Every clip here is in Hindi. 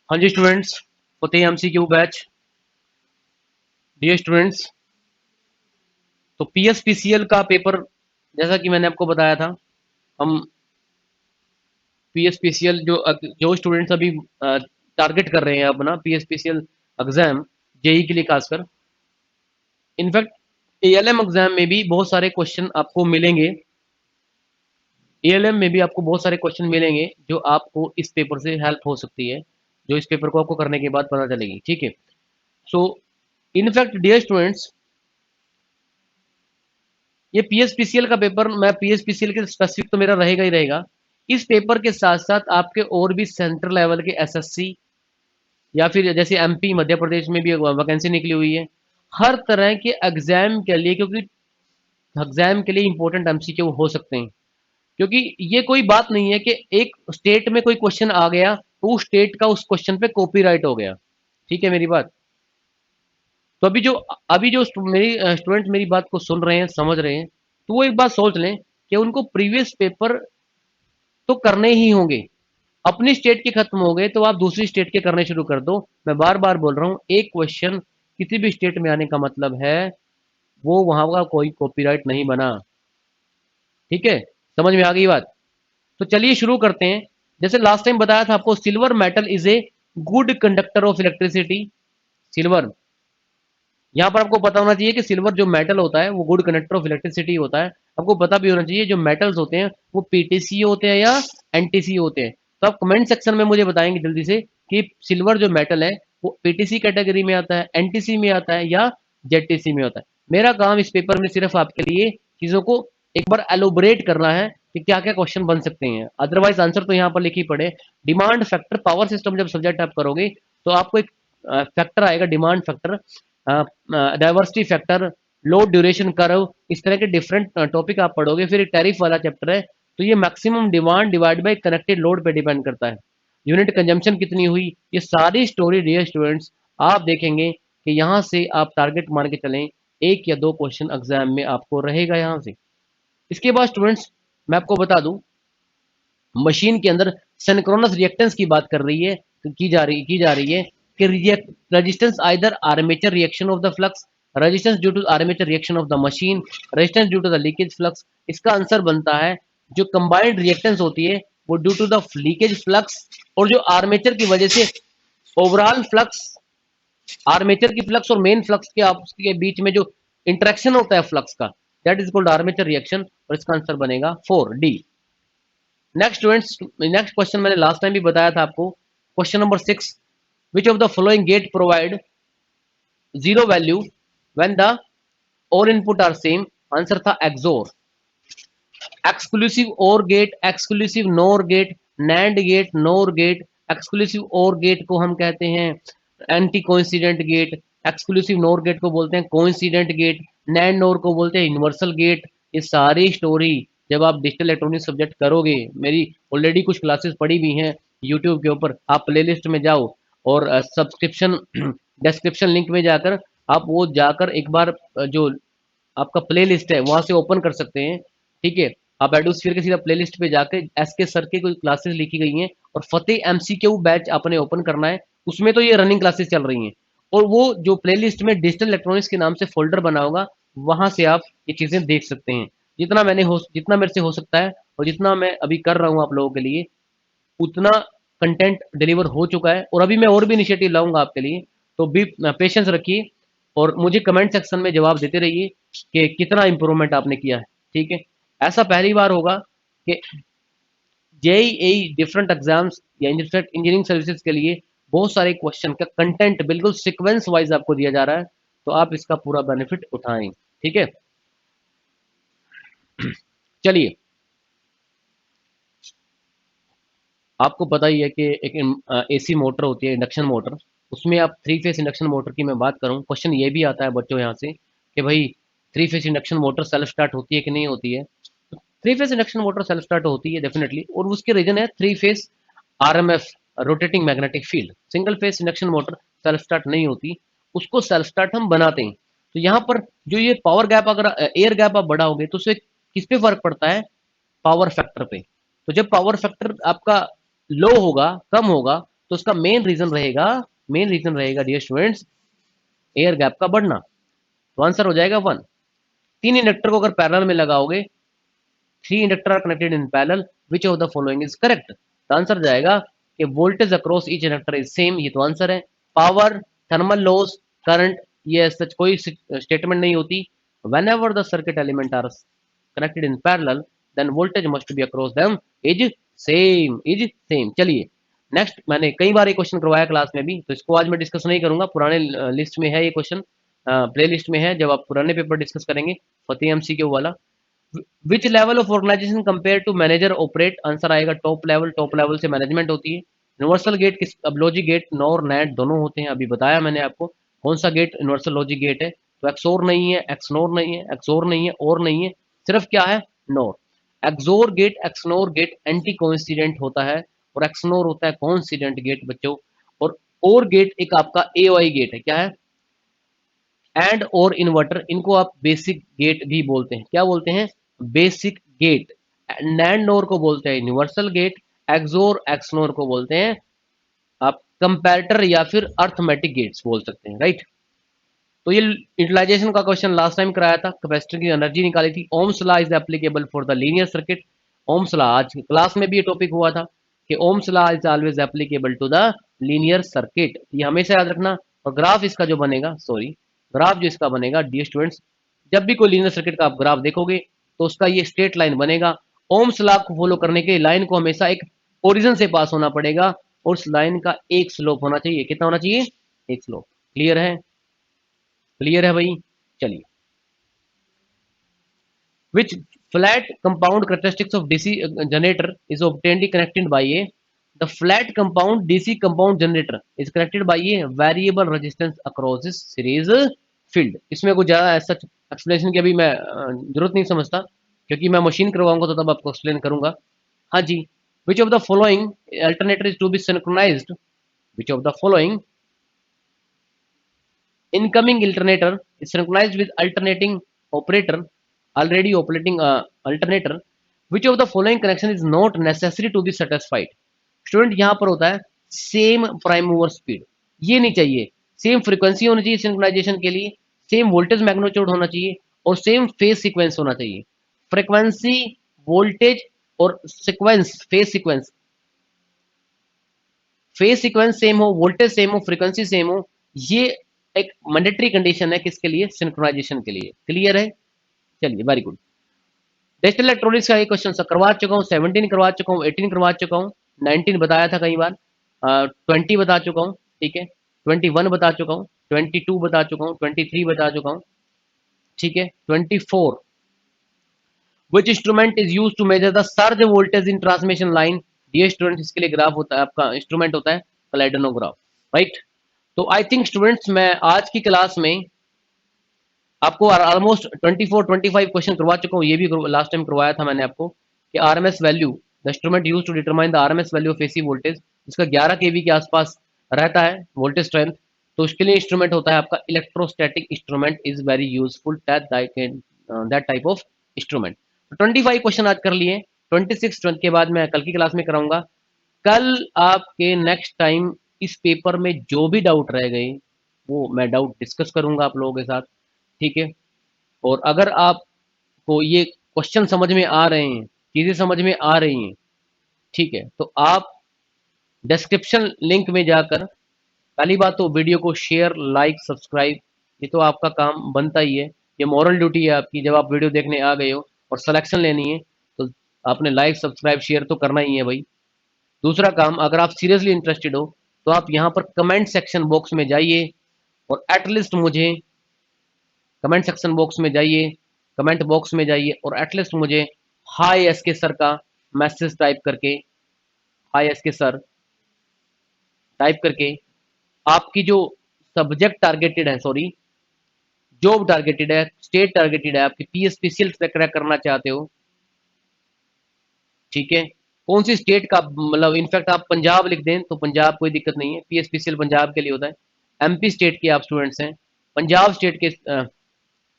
हाँ जी स्टूडेंट्स, होते हैं एमसीक्यू बैच। डियर स्टूडेंट्स, तो पीएसपीसीएल का पेपर जैसा कि मैंने आपको बताया था, हम पीएसपीसीएल जो स्टूडेंट्स अभी टारगेट कर रहे हैं अपना पीएसपीसीएल एग्जाम, जेई के लिए खासकर। इनफैक्ट एएलएम एग्जाम में भी बहुत सारे क्वेश्चन आपको मिलेंगे। एएलएम में भी आपको बहुत सारे क्वेश्चन मिलेंगे जो आपको इस पेपर से हेल्प हो सकती है, जो इस पेपर को आपको करने के बाद पता चलेगी। ठीक है। सो इनफैक्ट डियर स्टूडेंट्स, ये पीएसपीसीएल का पेपर, मैं पीएसपीसीएल के स्पेसिफिक तो मेरा रहेगा ही रहेगा। इस पेपर के साथ साथ आपके और भी सेंट्रल लेवल के एसएससी या फिर जैसे एमपी मध्य प्रदेश में भी वैकेंसी निकली हुई है, हर तरह के एग्जाम के लिए, क्योंकि एग्जाम के लिए इंपॉर्टेंट एमसीक्यू हो सकते हैं। क्योंकि ये कोई बात नहीं है कि एक स्टेट में कोई क्वेश्चन आ गया तो उस स्टेट का उस क्वेश्चन पे कॉपीराइट हो गया। ठीक है मेरी बात। तो अभी जो मेरी स्टूडेंट मेरी बात को सुन रहे हैं, समझ रहे हैं, तो वो एक बात सोच लें कि उनको प्रीवियस पेपर तो करने ही होंगे। अपनी स्टेट के खत्म हो गए तो आप दूसरी स्टेट के करने शुरू कर दो। मैं बार बार बोल रहा हूं, एक क्वेश्चन किसी भी स्टेट में आने का मतलब है वो वहां का कोई कॉपीराइट नहीं बना। ठीक है, समझ में आ गई बात। तो चलिए शुरू करते हैं। जैसे लास्ट टाइम बताया था आपको, silver metal is a good conductor of electricity. Silver, यहाँ पर आपको पता होना चाहिए कि सिल्वर जो मेटल होता है वो गुड कंडक्टर ऑफ इलेक्ट्रिसिटी होता है। आपको पता भी होना चाहिए जो मेटल्स होते हैं वो पीटीसी होते हैं या एनटीसी होते हैं। तो आप कमेंट सेक्शन में मुझे बताएंगे जल्दी से कि सिल्वर जो मेटल है वो पीटीसी कैटेगरी में आता है, एनटीसी में आता है या जेटीसी में होता है। मेरा काम इस पेपर में सिर्फ आपके लिए चीजों को एक बार एलोबरेट करना है कि क्या क्या क्वेश्चन बन सकते हैं। अदरवाइज आंसर तो यहाँ पर लिखी पड़े। डिमांड फैक्टर, पावर सिस्टम जब सब्जेक्ट आप करोगे तो आपको एक फैक्टर आएगा, demand factor, diversity factor, load duration curve, इस तरह के डिफरेंट टॉपिक आप पढ़ोगे। फिर एक टैरिफ वाला चैप्टर है, तो ये maximum demand divide by connected load पे डिपेंड करता है। यूनिट कंजम्पशन कितनी हुई, ये सारी स्टोरी डियर स्टूडेंट्स आप देखेंगे कि यहाँ से आप टारगेट मान के चलें, एक या दो क्वेश्चन एग्जाम में आपको रहेगा यहाँ से। इसके बाद स्टूडेंट्स मैं आपको बता दूं, मशीन के अंदर सिंक्रोनस रिएक्टेंस की बात कर रही है, की जा रही है कि resistance either armature reaction of the flux, resistance due to armature reaction of the machine, resistance due to the leakage flux. इसका आंसर बनता है जो कंबाइंड रिएक्टेंस होती है वो due to the leakage flux, और जो आर्मेचर की वजह से ओवरऑल फ्लक्स, आर्मेचर की फ्लक्स और मेन फ्लक्स के आपस के बीच में जो इंटरेक्शन होता है फ्लक्स का, that is called armature reaction. और इसका आंसर बनेगा 4D। Next students, next question मैंने लास्ट टाइम भी बताया था आपको, question number 6, which of the following gate provide zero value when the और इनपुट आर सेम। आंसर था XOR, exclusive OR gate, exclusive NOR gate, NAND gate, NOR gate. Exclusive OR gate को हम कहते हैं anti coincident gate, exclusive NOR gate को बोलते हैं कोइंसिडेंट गेट, नैंड नोर को बोलते हैं यूनिवर्सल गेट। ये सारी स्टोरी जब आप डिजिटल इलेक्ट्रॉनिक्स सब्जेक्ट करोगे, मेरी ऑलरेडी कुछ क्लासेस पड़ी भी हैं यूट्यूब के ऊपर, आप प्लेलिस्ट में जाओ और सब्सक्रिप्शन डिस्क्रिप्शन लिंक में जाकर आप वो जाकर एक बार जो आपका प्ले लिस्ट है वहां से ओपन कर सकते हैं। ठीक है, आप एडोस्फीयर के सीधा प्ले लिस्ट पे जाकर एस के सर के कोई क्लासेस लिखी गई हैं और फतेह एमसीक्यू बैच आपने ओपन करना है, उसमें तो ये रनिंग क्लासेस चल रही हैं। और वो जो प्ले लिस्ट में डिजिटल इलेक्ट्रॉनिक्स के नाम से फोल्डर बना होगा, वहां से आप ये चीजें देख सकते हैं। जितना मेरे से हो सकता है और जितना मैं अभी कर रहा हूँ आप लोगों के लिए, उतना कंटेंट डिलीवर हो चुका है और अभी मैं और भी इनिशिएटिव लाऊंगा आपके लिए। तो भी पेशेंस रखिए और मुझे कमेंट सेक्शन में जवाब देते रहिए कि कितना इंप्रूवमेंट आपने किया है। ठीक है, ऐसा पहली बार होगा कि जेईई डिफरेंट एग्जाम्स या इनफैक्ट इंजीनियरिंग सर्विसेज के लिए बहुत सारे क्वेश्चन का कंटेंट बिल्कुल सीक्वेंस वाइज आपको दिया जा रहा है, तो आप इसका पूरा बेनिफिट उठाएं। ठीक है, चलिए, आपको पता ही है कि एक एसी मोटर होती है, इंडक्शन मोटर, उसमें आप थ्री फेस इंडक्शन मोटर की मैं बात करूं, क्वेश्चन ये भी आता है बच्चों यहाँ से कि भाई three phase induction motor self start होती है कि नहीं होती है। Three phase induction motor self start होती है डेफिनेटली, और उसके रीजन है three phase RMF, rotating magnetic field. Single phase induction motor self start नहीं होती, उसको सेल्फ स्टार्ट हम बनाते हैं। तो यहाँ पर जो ये पावर गैप, अगर एयर गैप आप बढ़ाओगे तो उससे किस पे फर्क पड़ता है, पावर फैक्टर पे। तो जब पावर फैक्टर आपका लो होगा, कम होगा, तो उसका मेन रीजन रहेगा डियर स्टूडेंट्स एयर गैप का बढ़ना। तो आंसर हो जाएगा 1। 3 इंडक्टर को अगर पैरेलल में लगाओगे, 3 inductor are connected in parallel, which of the following is correct. तो आंसर जाएगा कि voltage across each inductor is same, ये तो आंसर है। पावर, थर्मल लॉस, करंट, ये सच कोई स्टेटमेंट नहीं होती। whenever the circuit element are connected in parallel then voltage must be across them is same। चलिए नेक्स्ट, मैंने कई बार ये क्वेश्चन करवाया क्लास में भी, तो इसको आज मैं डिस्कस नहीं करूंगा, पुराने लिस्ट में है ये क्वेश्चन, प्ले लिस्ट में है, जब आप पुराने पेपर डिस्कस करेंगे फतेह एमसीक्यू वाला। Which level of organisation compare to manager operate, answer आएगा टॉप लेवल। टॉप लेवल से मैनेजमेंट होती है। यूनिवर्सल गेट किस, अब लॉजिक गेट नॉर नैट दोनों होते हैं, अभी बताया मैंने आपको कौन सा गेट यूनिवर्सल लॉजिक गेट है। तो एक्सोर नहीं है, एक्सनोर नहीं है, एक्सोर नहीं है, और नहीं है, सिर्फ क्या है, NOR. XOR gate, XNOR gate anti coincident होता है, और एक्सनोर होता है कोइंसिडेंट गेट बच्चों। और गेट एक आपका एओआई गेट है, क्या है, एंड और इन्वर्टर, इनको आप बेसिक गेट भी बोलते हैं। क्या बोलते हैं, बेसिक गेट। नैंड नोर को बोलते हैं यूनिवर्सल गेट, एक्सोर एक्सनोर को बोलते हैं आप कंपैरेटर या फिर अर्थमेटिक गेट्स बोल सकते हैं, राइट। तो ये यूटिलाइजेशन का क्वेश्चन लास्ट टाइम कराया था, कैपेसिटर की एनर्जी निकाली थी। Ohm's law is applicable for the linear circuit. Ohm's law आज क्लास में भी ये टॉपिक हुआ था कि Ohm's law is always applicable to the linear circuit, ये हमेशा याद रखना। और ग्राफ इसका जो बनेगा, ग्राफ जो इसका बनेगा डियर स्टूडेंट्स, जब भी कोई लीनियर सर्किट का आप ग्राफ देखोगे तो उसका ये स्ट्रेट लाइन बनेगा। ओम्स लॉ को फॉलो करने के लाइन को हमेशा एक ओरिजिन से पास होना पड़ेगा, और उस लाइन का एक स्लोप होना चाहिए। कितना होना चाहिए, एक स्लोप। क्लियर है, क्लियर है भाई। चलिए, which flat compound characteristics of DC generator is obtained connected by a, the flat compound DC compound generator is connected by a variable resistance across this series field। इसमें कुछ ज़्यादा ऐसा एक्सप्लेनेशन की अभी मैं जरूरत नहीं समझता, क्योंकि मैं मशीन करवाऊंगा तो तब आपको एक्सप्लेन करूंगा। हाँ जी, which of the following alternator is to be synchronized, which of the following incoming alternator is synchronized with alternating operator, already operating alternator, which of the following connection is not necessary to be satisfied। Student यहां पर होता है सेम प्राइम मूवर स्पीड, ये नहीं चाहिए, सेम फ्रीक्वेंसी होनी चाहिए सिंक्रोनाइजेशन के लिए, सेम वोल्टेज मैग्नीट्यूड होना चाहिए, और सेम फेज सीक्वेंस होना चाहिए। फ्रीक्वेंसी, वोल्टेज और सीक्वेंस, फेज सीक्वेंस सेम हो, वोल्टेज सेम हो, फ्रीक्वेंसी सेम हो, ये एक मैंडेटरी कंडीशन है किसके लिए, सिंक्रोनाइजेशन के लिए। क्लियर है, चलिए वेरी गुड। डिजिटल इलेक्ट्रॉनिक्स का एक क्वेश्चन करवा चुका हूँ, 17 करवा चुका हूँ, 18 करवा चुका हूँ, 19 बताया था कई बार, 20 बता चुका हूँ, ठीक है, 21 बता चुका हूँ, 22 बता चुका हूँ, 23 बता चुका हूँ, ठीक है, 24। Which instrument is use to measure the surge voltage in transmission line. Dear students, इसके लिए ग्राफ होता है, आपका इंस्ट्रूमेंट होता है कलेडोनोग्राफ, राइट। तो आई थिंक स्टूडेंट्स मैं आज की क्लास में आपको ऑलमोस्ट 24-25 क्वेश्चन करवा चुका हूँ, ये भी लास्ट टाइम करवाया था मैंने आपको कि RMS value, the instrument use to determine the RMS value of AC voltage, इसका 11 केवी के आसपास रहता है वोल्टेज स्ट्रेंथ। तो उसके लिए इंस्ट्रूमेंट होता है आपका electrostatic instrument, is very useful that type of instrument. 25 question आज कर लिए, 26 के बाद मैं कल की क्लास में कराऊंगा। कल आपके नेक्स्ट टाइम इस पेपर में जो भी डाउट रह गए वो मैं डाउट डिस्कस करूंगा आप लोगों के साथ, ठीक है। और अगर आपको ये क्वेश्चन समझ में आ रहे हैं, चीजें समझ में आ रही हैं, ठीक है, तो आप डिस्क्रिप्शन लिंक में जाकर, पहली बात तो वीडियो को शेयर, लाइक, सब्सक्राइब, ये तो आपका काम बनता ही है, ये मॉरल ड्यूटी है आपकी। जब आप वीडियो देखने आ गए हो और सिलेक्शन लेनी है तो आपने लाइक, सब्सक्राइब, शेयर तो करना ही है भाई। दूसरा काम, अगर आप सीरियसली इंटरेस्टेड हो तो आप यहाँ पर कमेंट सेक्शन बॉक्स में जाइए और एटलीस्ट मुझे कमेंट सेक्शन बॉक्स में जाइए, कमेंट बॉक्स में जाइए और एटलीस्ट मुझे हाय एसके सर का मैसेज टाइप करके, हाय एसके सर टाइप करके, आपकी जो सब्जेक्ट टारगेटेड है, जॉब टारगेटेड है, स्टेट टारगेटेड है, आपकी पीएसपीसीएल क्रैक करना चाहते हो, ठीक है, कौन सी स्टेट का, मतलब इनफैक्ट आप पंजाब लिख दें तो पंजाब कोई दिक्कत नहीं है, पीएसपीसीएल पंजाब के लिए होता है। एमपी स्टेट के आप स्टूडेंट्स हैं, पंजाब स्टेट के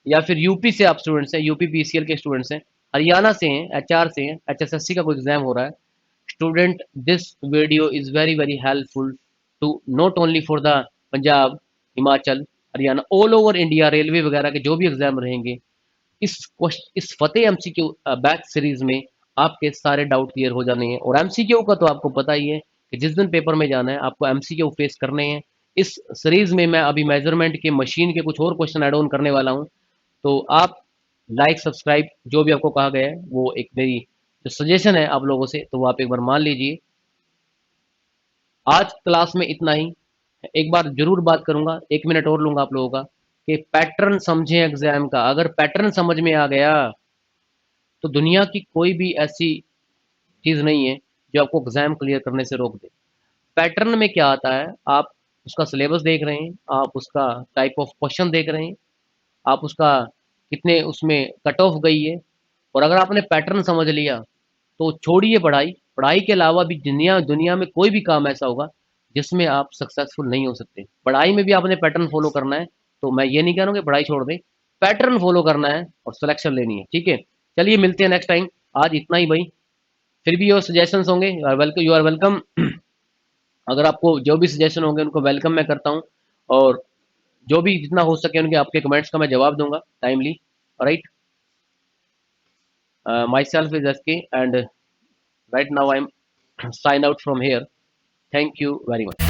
या फिर यूपी से आप स्टूडेंट्स हैं, यूपी पीसीएल के स्टूडेंट्स हैं, हरियाणा से हैं, एचआर से हैं, एचएसएससी का कोई एग्जाम हो रहा है, Student, this video is very very helpful to not only for the Punjab, Himachal, Haryana, all over India, railway वगैरह के जो भी एग्जाम रहेंगे, इस फतेह एमसीक्यू बैच सीरीज में आपके सारे डाउट क्लियर हो जाने हैं। और एमसीक्यू का तो आपको पता ही है कि जिस दिन पेपर में जाना है आपको एमसीक्यू फेस करने हैं। इस सीरीज में मैं अभी मेजरमेंट के मशीन के कुछ और क्वेश्चन ऐड ऑन करने वाला हूं, तो आप लाइक सब्सक्राइब जो भी आपको कहा गया है, वो एक मेरी जो सजेशन है आप लोगों से, तो वो आप एक बार मान लीजिए। आज क्लास में इतना ही। एक बार जरूर बात करूंगा, 1 मिनट और लूंगा आप लोगों का, कि पैटर्न समझें एग्जाम का। अगर पैटर्न समझ में आ गया तो दुनिया की कोई भी ऐसी चीज नहीं है जो आपको एग्जाम क्लियर करने से रोक दे। पैटर्न में क्या आता है, आप उसका सिलेबस देख रहे हैं, आप उसका टाइप ऑफ क्वेश्चन देख रहे हैं, आप उसका कितने उसमें कट ऑफ गई है। और अगर आपने पैटर्न समझ लिया तो छोड़िए पढ़ाई, पढ़ाई के अलावा भी दुनिया दुनिया में कोई भी काम ऐसा होगा जिसमें आप सक्सेसफुल नहीं हो सकते। पढ़ाई में भी आपने पैटर्न फॉलो करना है, तो मैं ये नहीं कह रहा हूँ कि पढ़ाई छोड़ दें, पैटर्न फॉलो करना है और सिलेक्शन लेनी है। ठीक है, चलिए मिलते हैं नेक्स्ट टाइम। आज इतना ही भाई, फिर भी योर सजेशंस होंगे, यू आर वेलकम। अगर आपको जो भी सजेशन होंगे उनको वेलकम मैं करता हूँ, और जो भी जितना हो सके उनके आपके कमेंट्स का मैं जवाब दूंगा timely. Right, my self is S के, and right now I'm sign out from here. Thank you very much.